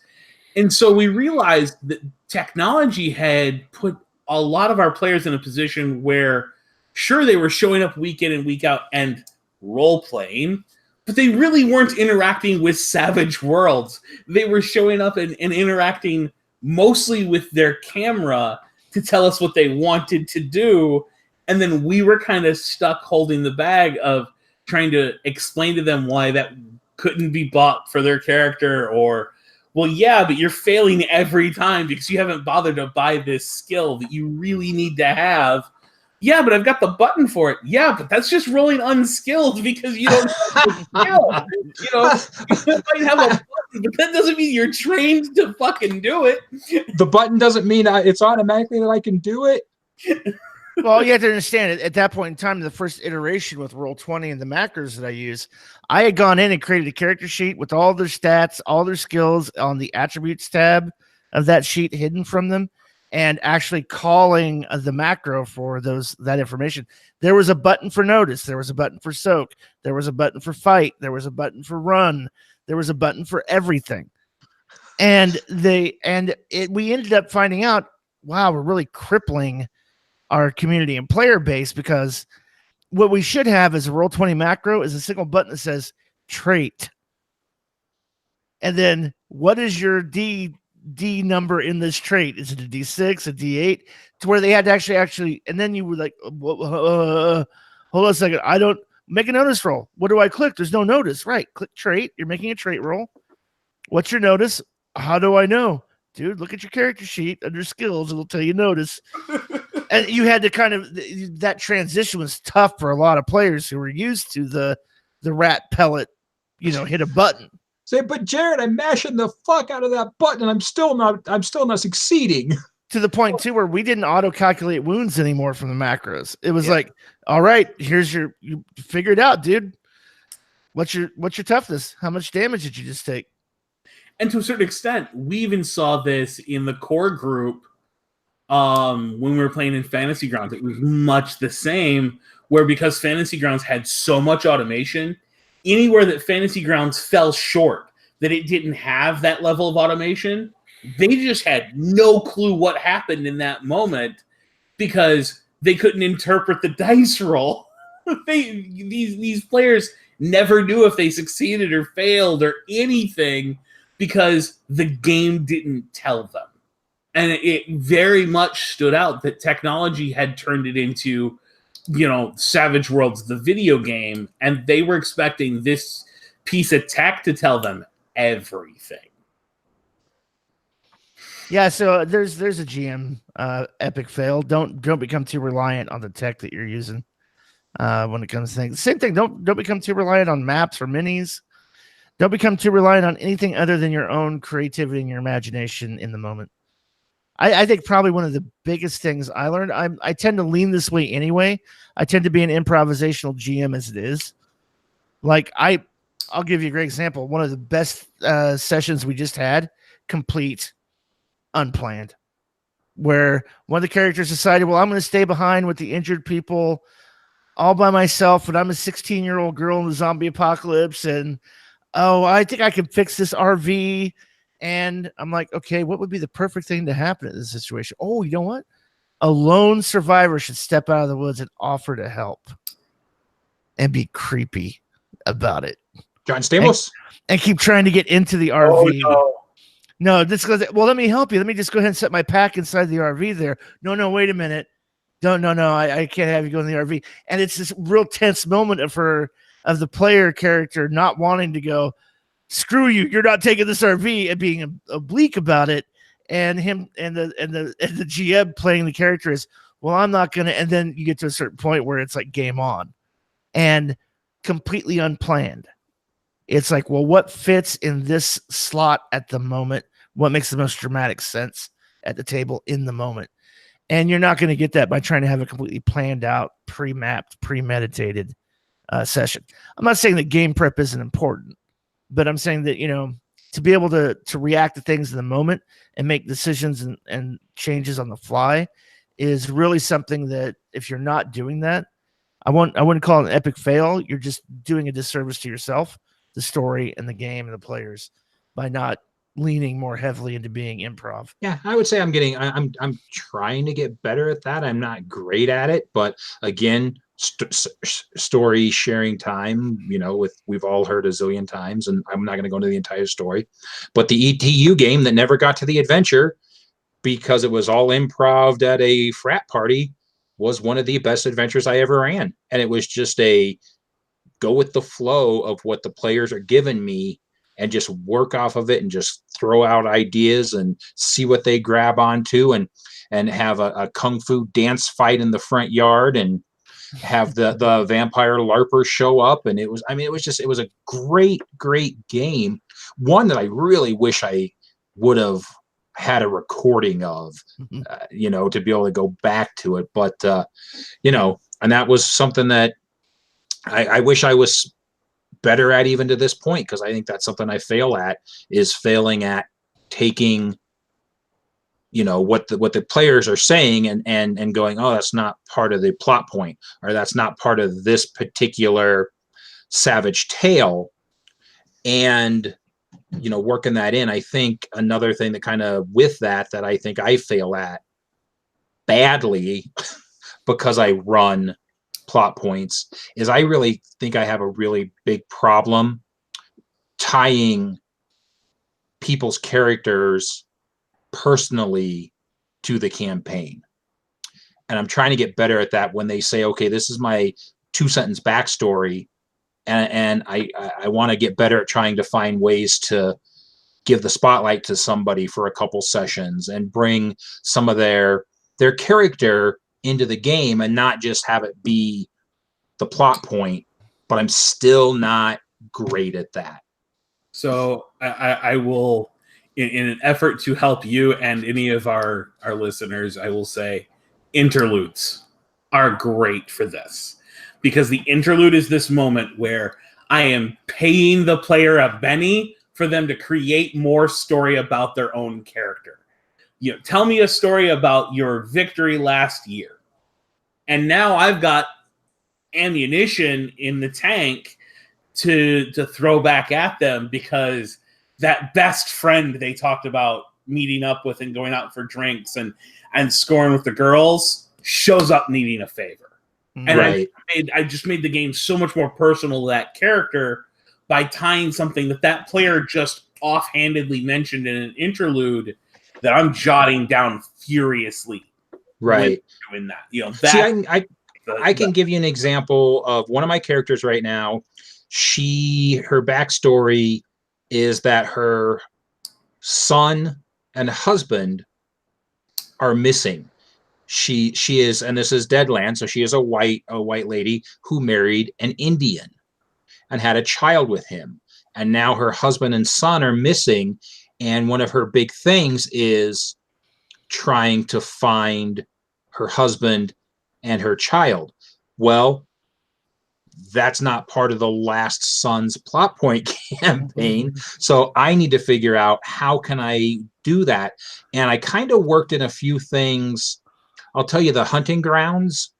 And so we realized that technology had put a lot of our players in a position where, sure, they were showing up week in and week out and role-playing, but they really weren't interacting with Savage Worlds. They were showing up and interacting mostly with their camera to tell us what they wanted to do, and then we were kind of stuck holding the bag of trying to explain to them why that couldn't be bought for their character, or, well, yeah, but you're failing every time because you haven't bothered to buy this skill that you really need to have. Yeah, but I've got the button for it. Yeah, but that's just rolling unskilled because you don't have the skill. You might have a button, but that doesn't mean you're trained to fucking do it. The button doesn't mean it's automatically that I can do it. Well, you have to understand it. At that point in time, the first iteration with Roll20 and the macros that I use, I had gone in and created a character sheet with all their stats, all their skills on the attributes tab of that sheet hidden from them, and actually calling the macro for that information. There was a button for notice. There was a button for soak. There was a button for fight. There was a button for run. There was a button for everything. And we ended up finding out, wow, we're really crippling our community and player base, because what we should have as a Roll20 macro is a single button that says trait. And then what is your D number in this trait? Is it a D6, a D8? To where they had to actually, and then you were like, hold on a second. I don't make a notice roll. What do I click? There's no notice. Right. Click trait. You're making a trait roll. What's your notice? How do I know? Dude, look at your character sheet under skills. It'll tell you notice. And you had to kind of, that transition was tough for a lot of players who were used to the rat pellet, hit a button. Say, but Jared, I'm mashing the fuck out of that button, and I'm still not succeeding. To the point too where we didn't auto calculate wounds anymore from the macros. It was like, all right, you figure it out, dude. What's your toughness? How much damage did you just take? And to a certain extent, we even saw this in the core group when we were playing in Fantasy Grounds. It was much the same, where because Fantasy Grounds had so much automation, anywhere that Fantasy Grounds fell short, that it didn't have that level of automation, they just had no clue what happened in that moment because they couldn't interpret the dice roll. These players never knew if they succeeded or failed or anything, because the game didn't tell them. And it very much stood out that technology had turned it into, Savage Worlds, the video game, and they were expecting this piece of tech to tell them everything. Yeah, so there's a GM epic fail. Don't become too reliant on the tech that you're using when it comes to things. Same thing. Don't become too reliant on maps or minis. Don't become too reliant on anything other than your own creativity and your imagination in the moment. I think probably one of the biggest things I learned, I tend to lean this way anyway. I tend to be an improvisational GM as it is. Like I'll give you a great example. One of the best sessions we just had, complete unplanned, where one of the characters decided, well, I'm going to stay behind with the injured people all by myself, but I'm a 16-year-old girl in the zombie apocalypse, and I think I can fix this RV. And I'm like, okay, what would be the perfect thing to happen in this situation? Oh, you know what? A lone survivor should step out of the woods and offer to help and be creepy about it. John Stamos. And keep trying to get into the RV. Oh, no, this goes, well, let me help you. Let me just go ahead and set my pack inside the RV there. No, wait a minute. No, I can't have you go in the RV. And it's this real tense moment of the player character not wanting to go, screw you, you're not taking this RV, and being oblique about it, and him and the GM playing the character is, well, I'm not gonna, and then you get to a certain point where it's like game on, and completely unplanned. It's like, well, what fits in this slot at the moment? What makes the most dramatic sense at the table in the moment? And you're not going to get that by trying to have a completely planned out, pre-mapped, premeditated session. I'm not saying that game prep isn't important, but I'm saying that, to be able to react to things in the moment and make decisions and changes on the fly is really something that if you're not doing that, I wouldn't call it an epic fail. You're just doing a disservice to yourself, the story and the game and the players by not leaning more heavily into being improv. Yeah, I would say I'm trying to get better at that. I'm not great at it, but again, story sharing time, we've all heard a zillion times, and I'm not going to go into the entire story, but the ETU game that never got to the adventure because it was all improv at a frat party was one of the best adventures I ever ran. And it was just a go with the flow of what the players are giving me and just work off of it and just throw out ideas and see what they grab onto, and have a kung fu dance fight in the front yard and have the vampire LARPers show up. And it was a great game. One that I really wish I would have had a recording of, to be able to go back to it. But, and that was something that I wish I was better at even to this point, because I think that's something I fail at, is failing at taking, what the players are saying and going, oh, that's not part of the plot point, or that's not part of this particular Savage tale, and working that in. I think another thing that kind of with that I think I fail at badly because I run plot points is I really think I have a really big problem tying people's characters personally to the campaign. And I'm trying to get better at that when they say, okay, this is my 2-sentence backstory. And I want to get better at trying to find ways to give the spotlight to somebody for a couple sessions and bring some of their character into the game and not just have it be the plot point. But I'm still not great at that. So I will, in an effort to help you and any of our listeners, I will say interludes are great for this. Because the interlude is this moment where I am paying the player a penny for them to create more story about their own character. Tell me a story about your victory last year. And now I've got ammunition in the tank to throw back at them because that best friend they talked about meeting up with and going out for drinks and scoring with the girls shows up needing a favor. And right. I just made the game so much more personal to that character by tying something that player just offhandedly mentioned in an interlude that I'm jotting down furiously. Right. Doing that. See, I can give you an example of one of my characters right now. Her backstory is that her son and husband are missing. She is, and this is Deadland, so she is a white lady who married an Indian and had a child with him. And now her husband and son are missing. And one of her big things is trying to find her husband and her child. Well, that's not part of the Last Son's plot point campaign. So I need to figure out how can I do that. And I kind of worked in a few things. I'll tell you, the hunting grounds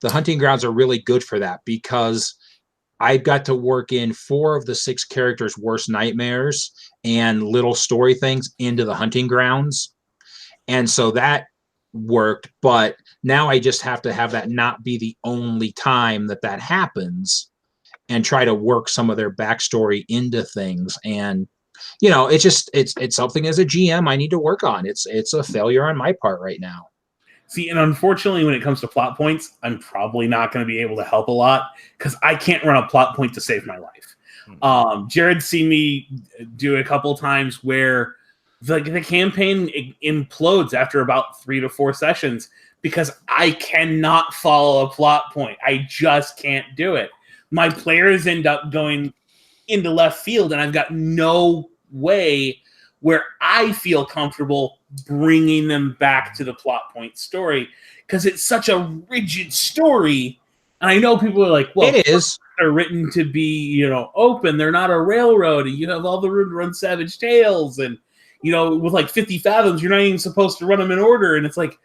are really good for that because I've got to work in 4 of the 6 characters' worst nightmares and little story things into the hunting grounds. And so that worked, but now I just have to have that not be the only time that happens and try to work some of their backstory into things. And, it's something as a GM I need to work on. It's a failure on my part right now. See, and unfortunately, when it comes to plot points, I'm probably not going to be able to help a lot because I can't run a plot point to save my life. Jared's seen me do a couple times where the campaign implodes after about 3 to 4 sessions because I cannot follow a plot point. I just can't do it. My players end up going into left field, and I've got no way where I feel comfortable bringing them back to the plot point story because it's such a rigid story. And I know people are like, well, it is. They're written to be, open. They're not a railroad. And you have all the room to run Savage Tales. And, with like 50 fathoms, you're not even supposed to run them in order. And it's like,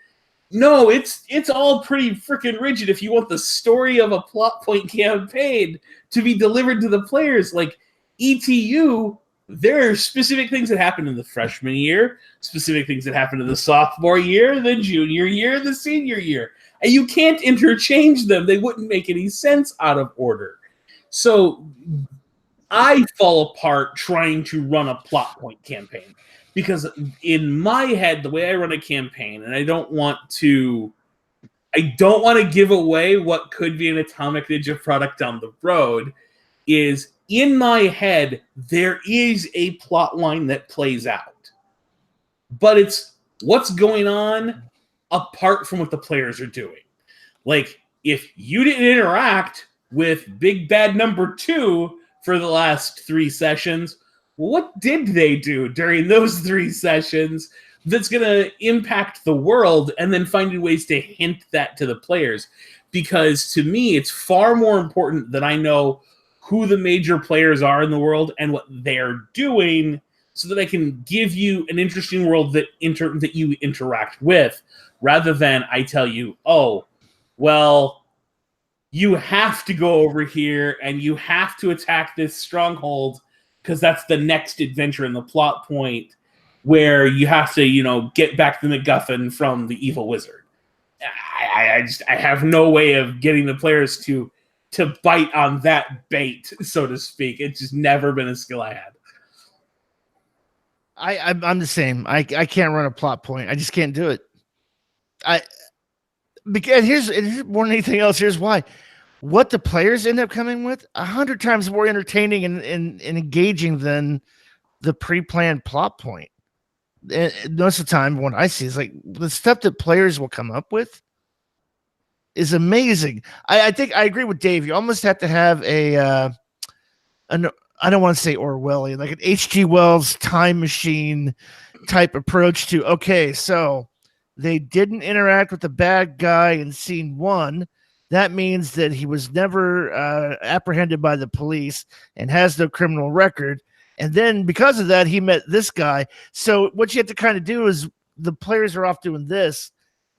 no, it's all pretty freaking rigid if you want the story of a plot point campaign to be delivered to the players. Like ETU, there are specific things that happen in the freshman year, specific things that happen in the sophomore year, the junior year, the senior year. And you can't interchange them. They wouldn't make any sense out of order. So I fall apart trying to run a plot point campaign because in my head, the way I run a campaign, and I don't want to give away what could be an Atomic Ninja product down the road, is in my head, there is a plot line that plays out. But it's what's going on apart from what the players are doing. Like, if you didn't interact with Big Bad Number 2 for the last 3 sessions, what did they do during those 3 sessions that's going to impact the world, and then finding ways to hint that to the players? Because to me, it's far more important that I know who the major players are in the world and what they're doing so that I can give you an interesting world that you interact with, rather than I tell you, oh, well, you have to go over here and you have to attack this stronghold because that's the next adventure in the plot point where you have to, get back the MacGuffin from the evil wizard. I have no way of getting the players to bite on that bait, so to speak. It's just never been a skill I had. I'm the same. I can't run a plot point. I just can't do it. Because here's more than anything else. Here's why. What the players end up coming with 100 times more entertaining and engaging than the pre-planned plot point. And most of the time, what I see is like the stuff that players will come up with is amazing. I think I agree with Dave. You almost have to have I don't want to say Orwellian, like an H.G. Wells time machine type approach to, okay, so they didn't interact with the bad guy in scene 1. That means that he was never apprehended by the police and has no criminal record. And then because of that, he met this guy. So what you have to kind of do is the players are off doing this.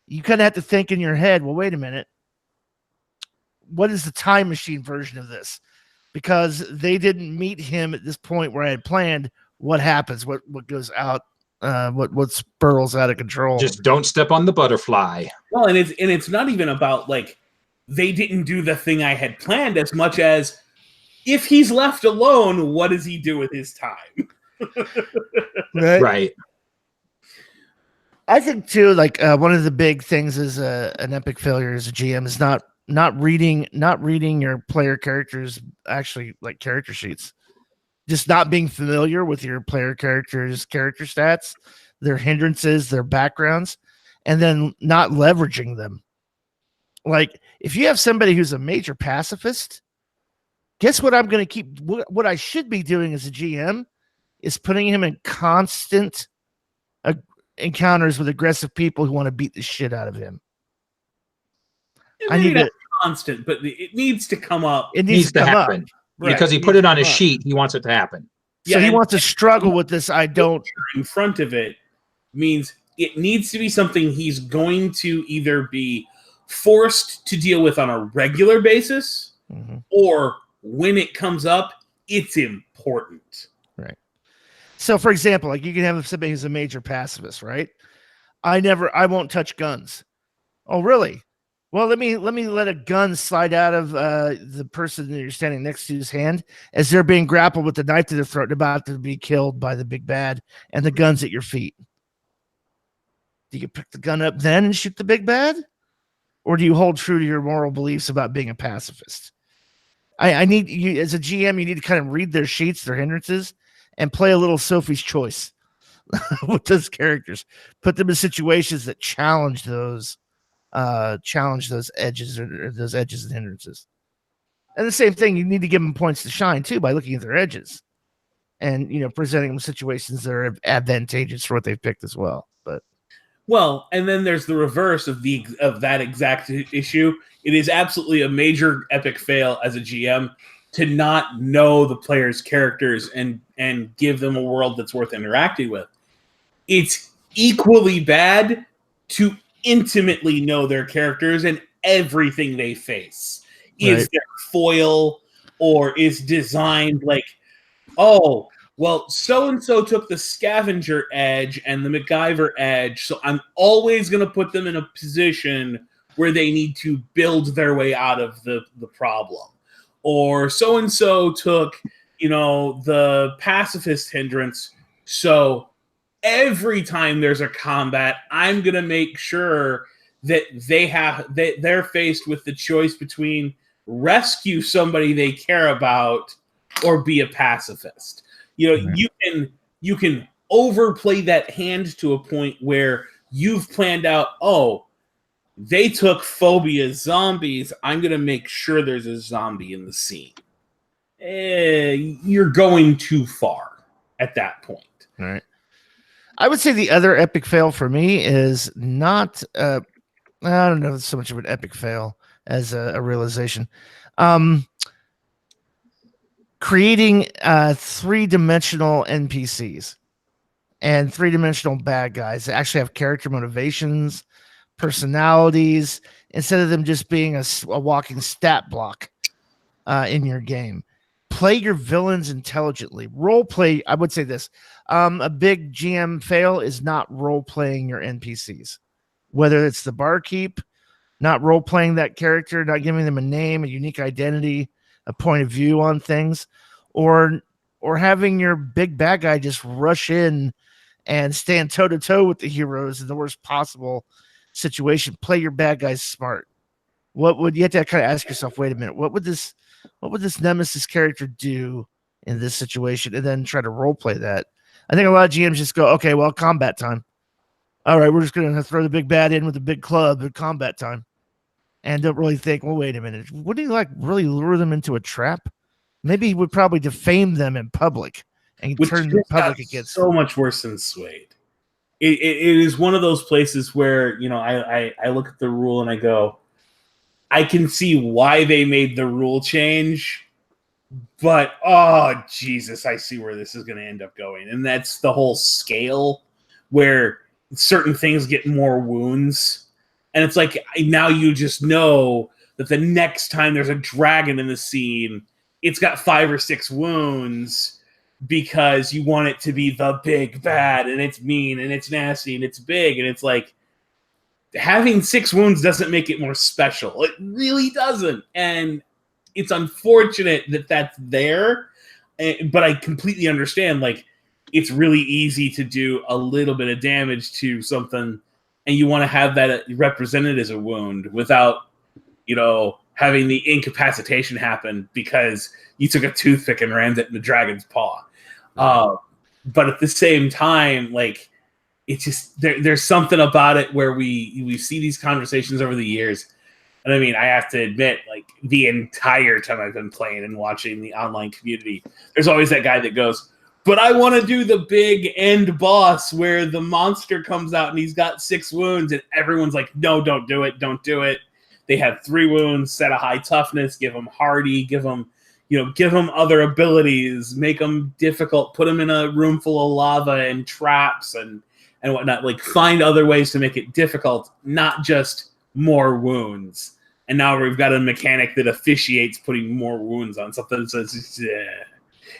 You kind of have to think in your head, well, wait a minute. What is the time machine version of this? Because they didn't meet him at this point where I had planned. What happens? What goes out? What spirals out of control? Just don't step on the butterfly. Well, and it's not even about like they didn't do the thing I had planned as much as if he's left alone, what does he do with his time? Right. I think too, like one of the big things is an epic failure as a GM is not reading your player characters, actually like character sheets, just not being familiar with your player characters' character stats, their hindrances, their backgrounds, and then not leveraging them. Like if you have somebody who's a major pacifist, guess what? I'm going to keep what I should be doing as a GM is putting him in constant encounters with aggressive people who want to beat the shit out of him. I need to constant, but it needs to come up. It needs to happen. Right. Because he put it on a sheet. He wants it to happen. So he wants to struggle with this. I don't. In front of it means it needs to be something he's going to either be forced to deal with on a regular basis, or when it comes up, it's important. Right. So, for example, like you can have somebody who's a major pacifist, right? I won't touch guns. Oh, really? Well, let me let a gun slide out of the person that you're standing next to's hand as they're being grappled with the knife to their throat and about to be killed by the big bad, and the gun's at your feet. Do you pick the gun up then and shoot the big bad? Or do you hold true to your moral beliefs about being a pacifist? I need you as a GM, you need to kind of read their sheets, their hindrances, and play a little Sophie's Choice with those characters. Put them in situations that challenge those edges or those edges and hindrances. And the same thing, you need to give them points to shine too by looking at their edges and presenting them situations that are advantageous for what they've picked as well. But and then there's the reverse of that exact issue. It is absolutely a major epic fail as a GM to not know the players' characters and give them a world that's worth interacting with. It's equally bad to intimately know their characters and everything they face. Is their foil or is designed like, oh, well, so-and-so took the scavenger edge and the MacGyver edge, so I'm always going to put them in a position where they need to build their way out of the problem. Or so-and-so took, the pacifist hindrance, so every time there's a combat, I'm going to make sure that they're faced with the choice between rescue somebody they care about or be a pacifist. You can overplay that hand to a point where you've planned out, oh, they took phobia zombies. I'm going to make sure there's a zombie in the scene. You're going too far at that point. All right. I would say the other epic fail for me is not, I don't know if it's so much of an epic fail as a realization. Creating three-dimensional NPCs and three-dimensional bad guys that actually have character motivations, personalities, instead of them just being a walking stat block in your game. play your villains intelligently. Role play. I would say this. A big GM fail is not role playing your NPCs, whether it's the barkeep, not role playing that character, not giving them a name, a unique identity, a point of view on things, or having your big bad guy just rush in and stand toe to toe with the heroes in the worst possible situation. Play your bad guys smart. What would you have to kind of ask yourself? Wait a minute. What would this Nemesis character do in this situation, and then try to role play that? I think a lot of GMs just go, okay, well, combat time. All right, we're just going to throw the big bad in with the big club at combat time, and don't really think, well, wait a minute. Wouldn't he like really lure them into a trap? Maybe he would probably defame them in public and turn the public against so much worse than Suede. It is one of those places where, you know, I look at the rule and I go, I can see why they made the rule change, but oh Jesus, I see where this is going to end up going. And that's the whole scale where certain things get more wounds. And it's like, now you just know that the next time there's a dragon in the scene, it's got 5 or 6 wounds because you want it to be the big bad, and it's mean and it's nasty and it's big. And it's like, having 6 wounds doesn't make it more special. It really doesn't. And it's unfortunate that that's there. But I completely understand, like, it's really easy to do a little bit of damage to something, and you want to have that represented as a wound without, you know, having the incapacitation happen because you took a toothpick and rammed it in the dragon's paw. But at the same time, like, it's just there's something about it where we see these conversations over the years. And I mean, I have to admit, like, the entire time I've been playing and watching the online community, there's always that guy that goes, but I want to do the big end boss where the monster comes out and he's got 6 wounds, and everyone's like, no, don't do it. Don't do it. They have 3 wounds, set a high toughness, give them hardy, give them other abilities, make them difficult, put them in a room full of lava and traps and whatnot. Like, find other ways to make it difficult, not just more wounds. And now we've got a mechanic that officiates putting more wounds on something. So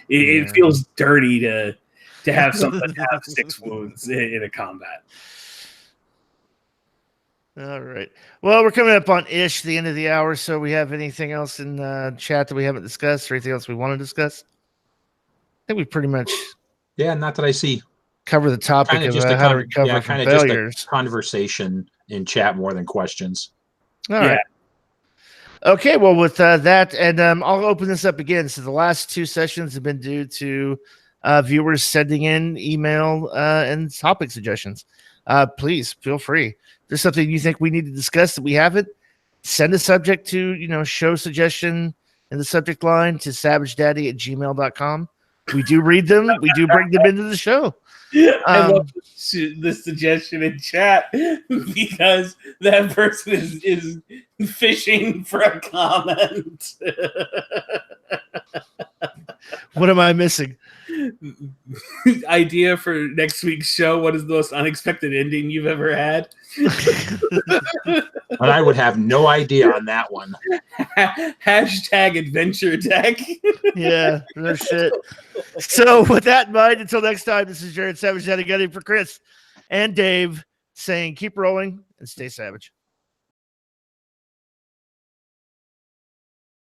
it feels dirty to have something have 6 wounds in a combat. All right. Well, we're coming up on the end of the hour. So we have anything else in chat that we haven't discussed, or anything else we want to discuss? I think we pretty much not that I see. Cover the topic of how to recover from failures. Just a conversation in chat more than questions. All right. Okay. Well, with that, and I'll open this up again. So the last 2 sessions have been due to viewers sending in email and topic suggestions. Please feel free. If there's something you think we need to discuss that we haven't, send a subject to, show suggestion in the subject line to savagedaddy@gmail.com. We do read them. We do bring them into the show. I love the suggestion in chat because that person is fishing for a comment. What am I missing? Idea for next week's show. What is the most unexpected ending you've ever had? But I would have no idea on that one. Hashtag adventure deck. Yeah, no shit. So with that in mind, until next time, this is Jared Savage Daddy Gunny for Chris and Dave saying keep rolling and stay savage.